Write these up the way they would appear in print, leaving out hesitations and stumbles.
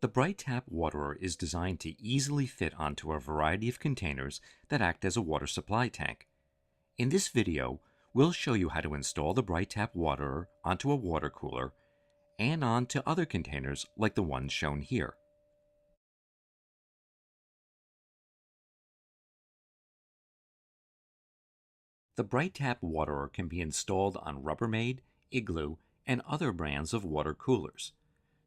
The BriteTap waterer is designed to easily fit onto a variety of containers that act as a water supply tank. In this video, we'll show you how to install the BriteTap waterer onto a water cooler and onto other containers like the ones shown here. The BriteTap waterer can be installed on Rubbermaid, Igloo, and other brands of water coolers.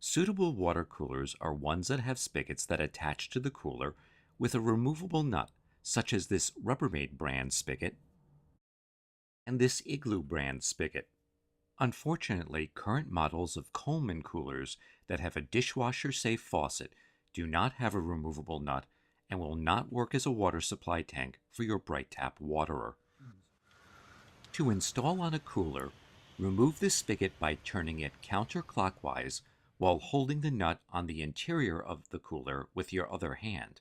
Suitable water coolers are ones that have spigots that attach to the cooler with a removable nut, such as this Rubbermaid brand spigot and this Igloo brand spigot. Unfortunately, current models of Coleman coolers that have a dishwasher-safe faucet do not have a removable nut and will not work as a water supply tank for your BriteTap waterer. To install on a cooler, remove the spigot by turning it counterclockwise while holding the nut on the interior of the cooler with your other hand.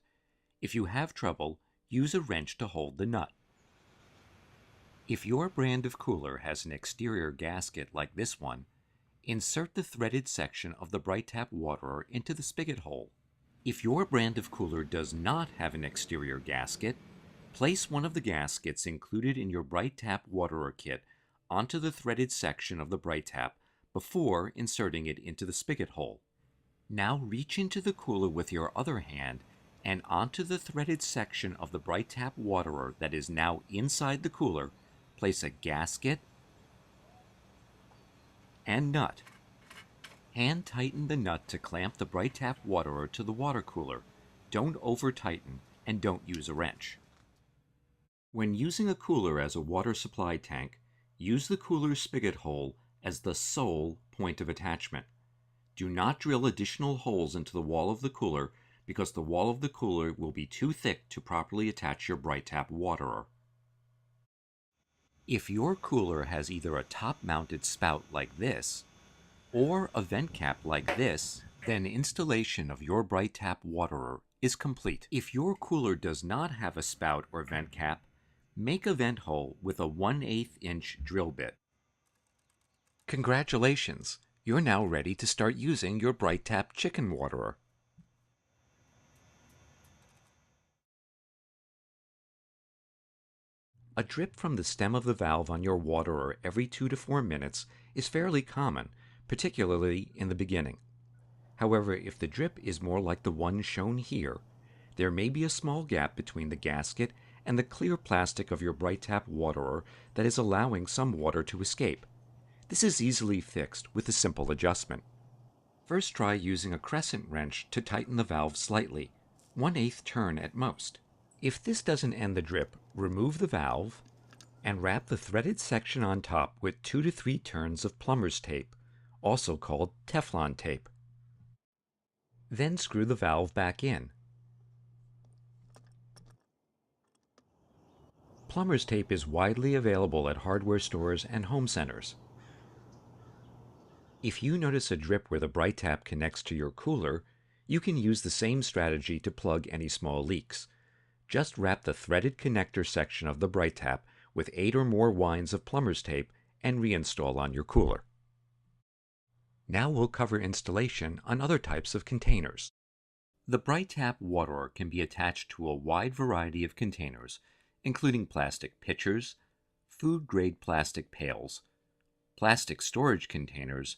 If you have trouble, use a wrench to hold the nut. If your brand of cooler has an exterior gasket like this one, insert the threaded section of the BriteTap waterer into the spigot hole. If your brand of cooler does not have an exterior gasket, place one of the gaskets included in your BriteTap waterer kit onto the threaded section of the BriteTap before inserting it into the spigot hole. Now reach into the cooler with your other hand and onto the threaded section of the BriteTap waterer that is now inside the cooler, place a gasket and nut. Hand tighten the nut to clamp the BriteTap waterer to the water cooler. Don't over tighten and don't use a wrench. When using a cooler as a water supply tank, use the cooler's spigot hole as the sole point of attachment. Do not drill additional holes into the wall of the cooler because the wall of the cooler will be too thick to properly attach your BriteTap waterer. If your cooler has either a top-mounted spout like this or a vent cap like this, then installation of your BriteTap waterer is complete. If your cooler does not have a spout or vent cap, make a vent hole with a 1/8 inch drill bit. Congratulations! You're now ready to start using your BriteTap chicken waterer. A drip from the stem of the valve on your waterer every 2 to 4 minutes is fairly common, particularly in the beginning. However, if the drip is more like the one shown here, there may be a small gap between the gasket and the clear plastic of your BriteTap waterer that is allowing some water to escape. This is easily fixed with a simple adjustment. First try using a crescent wrench to tighten the valve slightly, 1/8 turn at most. If this doesn't end the drip, remove the valve and wrap the threaded section on top with 2 to 3 turns of plumber's tape, also called Teflon tape. Then screw the valve back in. Plumber's tape is widely available at hardware stores and home centers. If you notice a drip where the BriteTap connects to your cooler, you can use the same strategy to plug any small leaks. Just wrap the threaded connector section of the BriteTap with 8 or more winds of plumber's tape and reinstall on your cooler. Now we'll cover installation on other types of containers. The BriteTap waterer can be attached to a wide variety of containers, including plastic pitchers, food-grade plastic pails, plastic storage containers,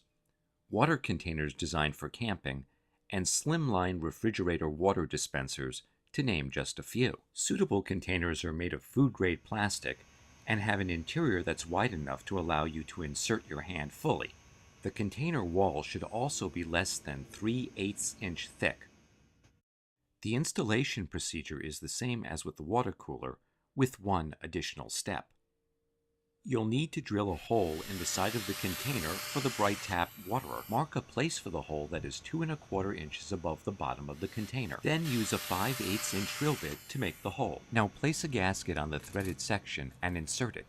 water containers designed for camping, and slimline refrigerator water dispensers, to name just a few. Suitable containers are made of food-grade plastic and have an interior that's wide enough to allow you to insert your hand fully. The container wall should also be less than 3/8 inch thick. The installation procedure is the same as with the water cooler, with one additional step. You'll need to drill a hole in the side of the container for the BriteTap waterer. Mark a place for the hole that is 2 1/4 inches above the bottom of the container. Then use a 5/8 inch drill bit to make the hole. Now place a gasket on the threaded section and insert it.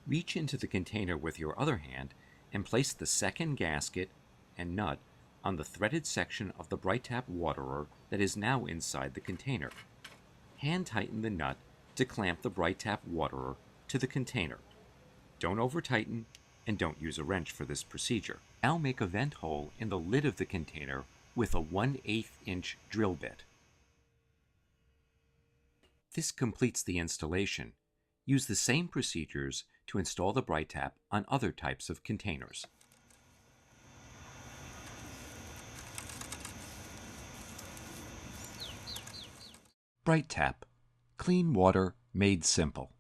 Reach into the container with your other hand and place the second gasket and nut on the threaded section of the BriteTap waterer that is now inside the container. Hand tighten the nut to clamp the BriteTap waterer to the container. Don't over tighten and don't use a wrench for this procedure. Now make a vent hole in the lid of the container with a 1/8-inch drill bit. This completes the installation. Use the same procedures to install the BriteTap on other types of containers. BriteTap, clean water made simple.